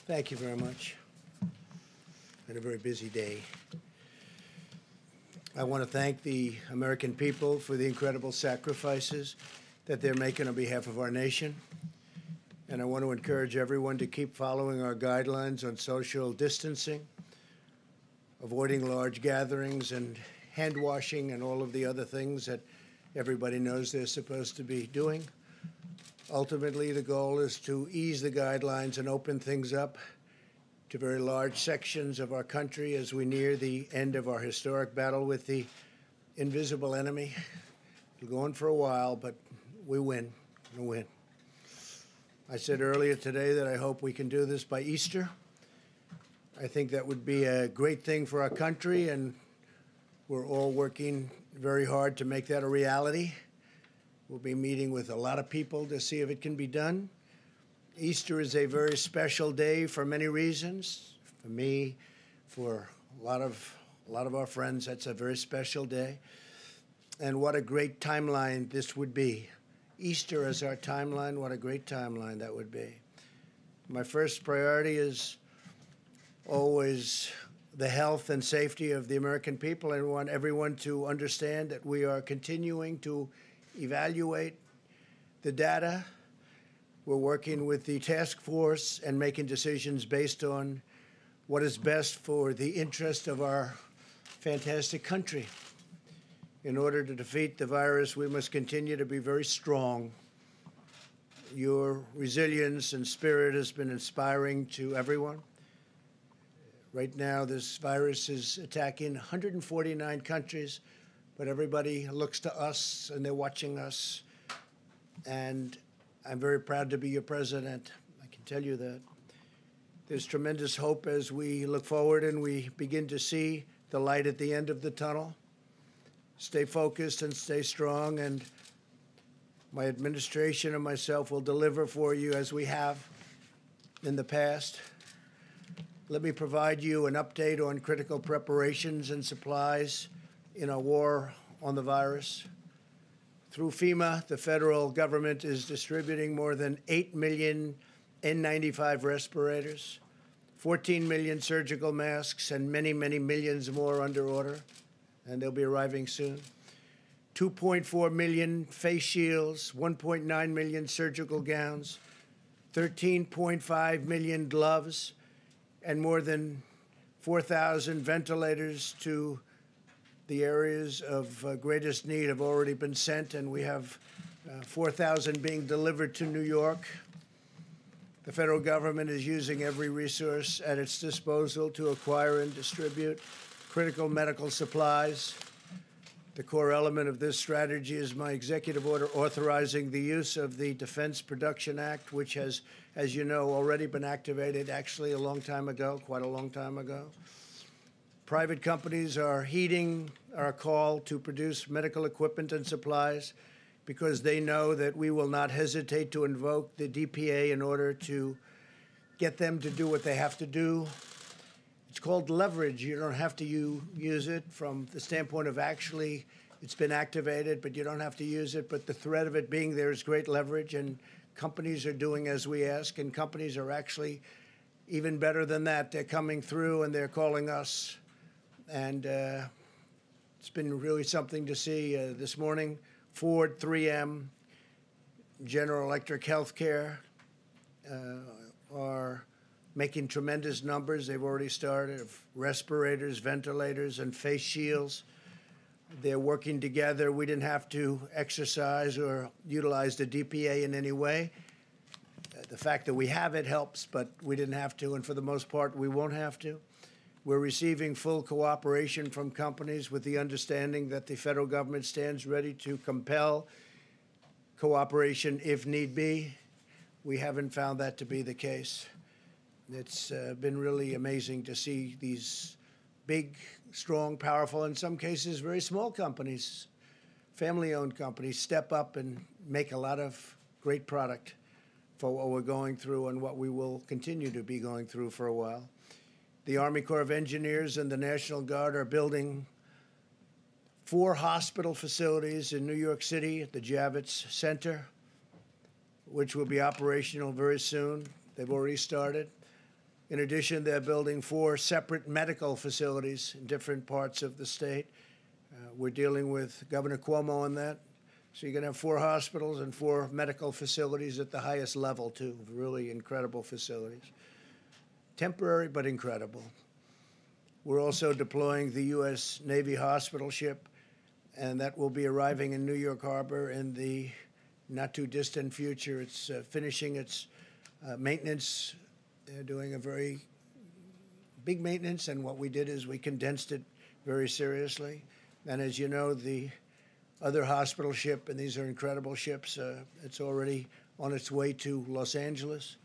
Thank you very much. Been a very busy day. I want to thank the American people for the incredible sacrifices that they're making on behalf of our nation. And I want to encourage everyone to keep following our guidelines on social distancing, avoiding large gatherings and hand washing and all of the other things that everybody knows they're supposed to be doing. Ultimately, the goal is to ease the guidelines and open things up to very large sections of our country as we near the end of our historic battle with the invisible enemy. It'll go on for a while, but we win. We'll win. I said earlier today that I hope we can do this by Easter. I think that would be a great thing for our country, and we're all working very hard to make that a reality. We'll be meeting with a lot of people to see if it can be done. Easter is a very special day for many reasons. For me, for a lot of our friends, that's a very special day. And what a great timeline this would be. Easter as our timeline, what a great timeline that would be. My first priority is always the health and safety of the American people. I want everyone to understand that we are continuing to evaluate the data. We're working with the task force and making decisions based on what is best for the interest of our fantastic country. In order to defeat the virus, we must continue to be very strong. Your resilience and spirit has been inspiring to everyone. Right now, this virus is attacking 149 countries, but everybody looks to us and they're watching us. And I'm very proud to be your president. I can tell you that. There's tremendous hope as we look forward and we begin to see the light at the end of the tunnel. Stay focused and stay strong, and my administration and myself will deliver for you as we have in the past. Let me provide you an update on critical preparations and supplies in our war on the virus. Through FEMA, the federal government is distributing more than 8 million N95 respirators, 14 million surgical masks, and many, many millions more under order, and they'll be arriving soon. 2.4 million face shields, 1.9 million surgical gowns, 13.5 million gloves, and more than 4,000 ventilators to the areas of greatest need have already been sent, and we have 4,000 being delivered to New York. The federal government is using every resource at its disposal to acquire and distribute critical medical supplies. The core element of this strategy is my executive order authorizing the use of the Defense Production Act, which has, as you know, already been activated actually a long time ago, quite a long time ago. Private companies are heeding our call to produce medical equipment and supplies because they know that we will not hesitate to invoke the DPA in order to get them to do what they have to do. It's called leverage. You don't have to use it from the standpoint of actually it's been activated, but you don't have to use it. But the threat of it being there is great leverage, and companies are doing as we ask, and companies are actually even better than that. They're coming through and they're calling us. And it's been really something to see this morning. Ford, 3M, General Electric Healthcare are making tremendous numbers. They've already started of respirators, ventilators, and face shields. They're working together. We didn't have to exercise or utilize the DPA in any way. The fact that we have it helps, but we didn't have to, and for the most part, we won't have to. We're receiving full cooperation from companies with the understanding that the federal government stands ready to compel cooperation if need be. We haven't found that to be the case. It's been really amazing to see these big, strong, powerful, in some cases very small companies, family-owned companies, step up and make a lot of great product for what we're going through and what we will continue to be going through for a while. The Army Corps of Engineers and the National Guard are building 4 hospital facilities in New York City at the Javits Center, which will be operational very soon. They've already started. In addition, they're building 4 separate medical facilities in different parts of the state. We're dealing with Governor Cuomo on that. So you're going to have 4 hospitals and 4 medical facilities at the highest level, too. Really incredible facilities. Temporary, but incredible. We're also deploying the U.S. Navy hospital ship, and that will be arriving in New York Harbor in the not-too-distant future. It's finishing its maintenance. They're doing a very big maintenance, and what we did is we condensed it very seriously. And as you know, the other hospital ship, and these are incredible ships, it's already on its way to Los Angeles.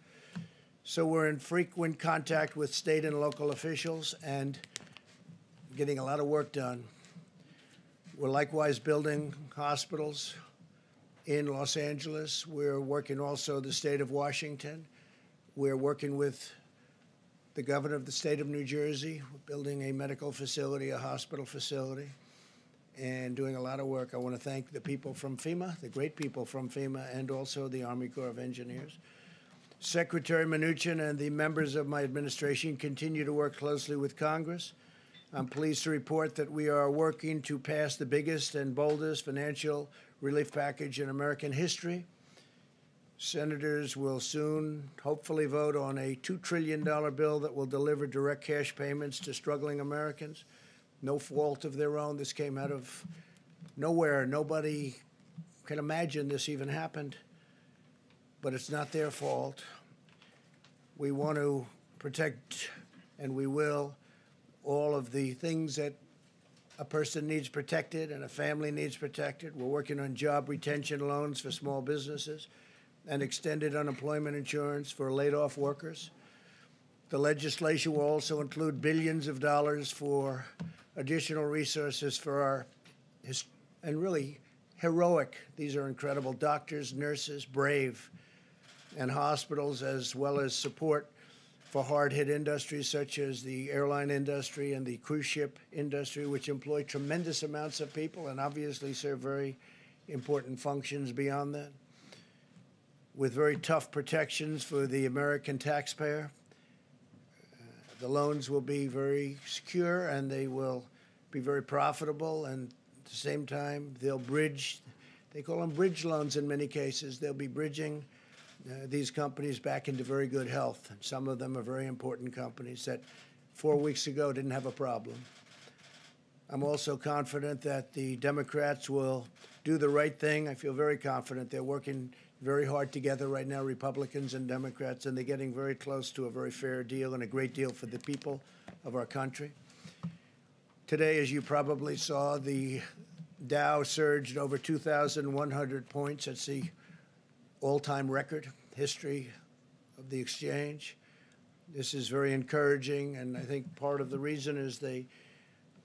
So we're in frequent contact with state and local officials and getting a lot of work done. We're likewise building hospitals in Los Angeles. We're working also the state of Washington. We're working with the governor of the state of New Jersey. We're building a medical facility, a hospital facility, and doing a lot of work. I want to thank the people from FEMA, the great people from FEMA, and also the Army Corps of Engineers. Secretary Mnuchin and the members of my administration continue to work closely with Congress. I'm pleased to report that we are working to pass the biggest and boldest financial relief package in American history. Senators will soon hopefully vote on a $2 trillion bill that will deliver direct cash payments to struggling Americans. No fault of their own. This came out of nowhere. Nobody can imagine this even happened, but it's not their fault. We want to protect, and we will, all of the things that a person needs protected and a family needs protected. We're working on job retention loans for small businesses and extended unemployment insurance for laid-off workers. The legislation will also include billions of dollars for additional resources for our, and really heroic, these are incredible doctors, nurses, brave, and hospitals, as well as support for hard-hit industries such as the airline industry and the cruise ship industry, which employ tremendous amounts of people and obviously serve very important functions beyond that, with very tough protections for the American taxpayer. The loans will be very secure and they will be very profitable, and at the same time they'll bridge, they call them bridge loans in many cases. They'll be bridging these companies back into very good health. And some of them are very important companies that 4 weeks ago didn't have a problem. I'm also confident that the Democrats will do the right thing. I feel very confident. They're working very hard together right now, Republicans and Democrats, and they're getting very close to a very fair deal and a great deal for the people of our country. Today, as you probably saw, the Dow surged over 2,100 points. That's the all-time record history of the exchange. This is very encouraging, and I think part of the reason is they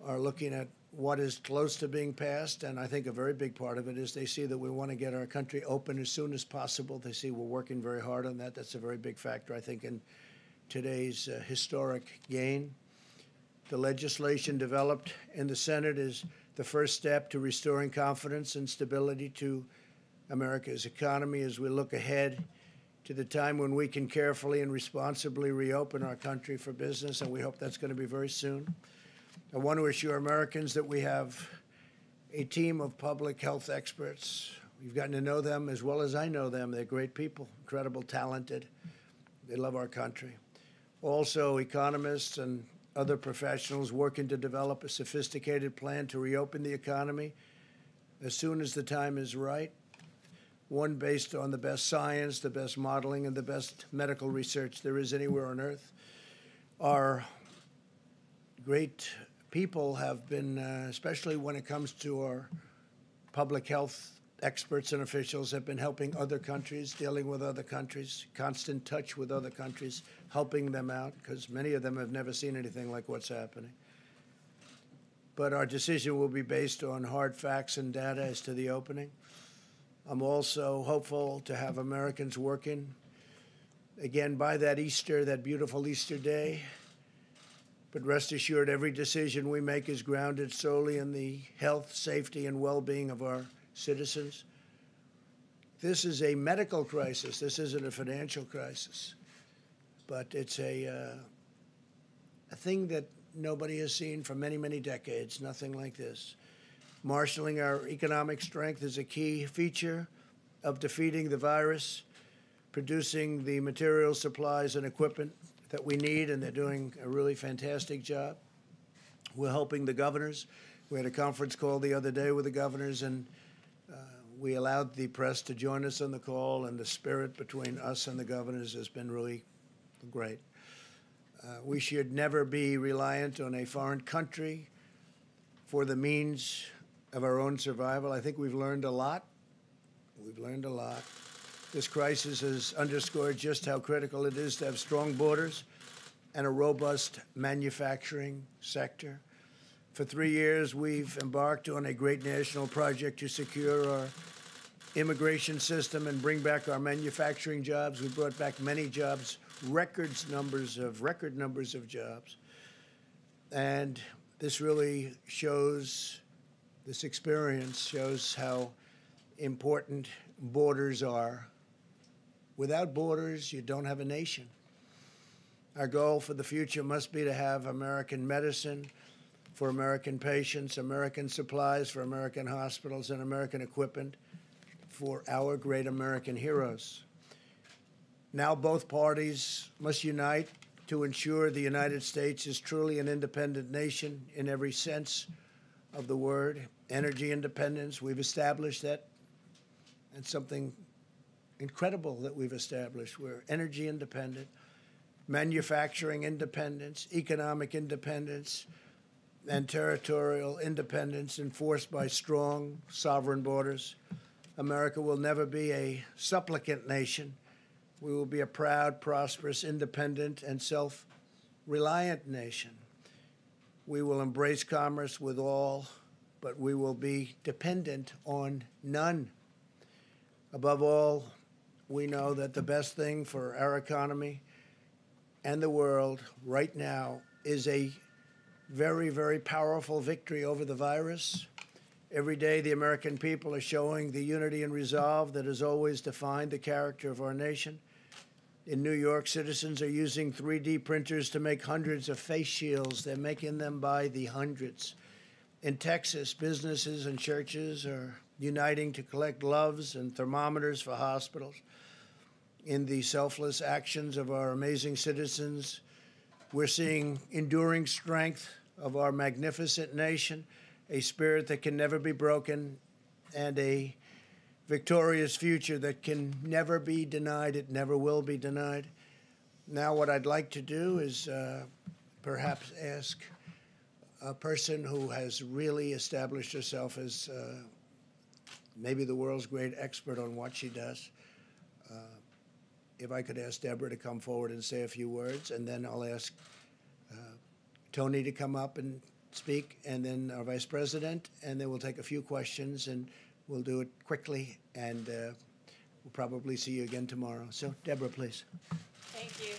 are looking at what is close to being passed, and I think a very big part of it is they see that we want to get our country open as soon as possible. They see we're working very hard on that. That's a very big factor, I think, in today's historic gain. The legislation developed in the Senate is the first step to restoring confidence and stability to America's economy as we look ahead to the time when we can carefully and responsibly reopen our country for business, and we hope that's going to be very soon. I want to assure Americans that we have a team of public health experts. We've gotten to know them as well as I know them. They're great people, incredible, talented. They love our country. Also, economists and other professionals working to develop a sophisticated plan to reopen the economy as soon as the time is right. One based on the best science, the best modeling, and the best medical research there is anywhere on Earth. Our great people have been, especially when it comes to our public health experts and officials, have been helping other countries, dealing with other countries, constant touch with other countries, helping them out, because many of them have never seen anything like what's happening. But our decision will be based on hard facts and data as to the opening. I'm also hopeful to have Americans working again by that Easter, that beautiful Easter day. But rest assured, every decision we make is grounded solely in the health, safety, and well-being of our citizens. This is a medical crisis. This isn't a financial crisis. but it's a thing that nobody has seen for many, many decades, nothing like this. Marshaling our economic strength is a key feature of defeating the virus, producing the materials, supplies, and equipment that we need, and they're doing a really fantastic job. We're helping the governors. We had a conference call the other day with the governors, and we allowed the press to join us on the call, and the spirit between us and the governors has been really great. We should never be reliant on a foreign country for the means of our own survival. I think we've learned a lot. We've learned a lot. This crisis has underscored just how critical it is to have strong borders and a robust manufacturing sector. For 3 years, we've embarked on a great national project to secure our immigration system and bring back our manufacturing jobs. We brought back many jobs, record numbers of jobs. And this really shows, this experience shows how important borders are. Without borders, you don't have a nation. Our goal for the future must be to have American medicine for American patients, American supplies for American hospitals, and American equipment for our great American heroes. Now both parties must unite to ensure the United States is truly an independent nation in every sense of the word. Energy independence, we've established that. It's something incredible that we've established. We're energy independent, manufacturing independence, economic independence, and territorial independence enforced by strong sovereign borders. America will never be a supplicant nation. We will be a proud, prosperous, independent, and self-reliant nation. We will embrace commerce with all, but we will be dependent on none. Above all, we know that the best thing for our economy and the world right now is a very, very powerful victory over the virus. Every day, the American people are showing the unity and resolve that has always defined the character of our nation. In New York, citizens are using 3D printers to make hundreds of face shields. They're making them by the hundreds. In Texas, businesses and churches are uniting to collect gloves and thermometers for hospitals. In the selfless actions of our amazing citizens, we're seeing enduring strength of our magnificent nation, a spirit that can never be broken, and a victorious future that can never be denied. It never will be denied. Now what I'd like to do is perhaps ask a person who has really established herself as maybe the world's great expert on what she does. If I could ask Deborah to come forward and say a few words, and then I'll ask Tony to come up and speak, and then our Vice President, and then we'll take a few questions, and we'll do it quickly, and we'll probably see you again tomorrow. So, Deborah, please. Thank you.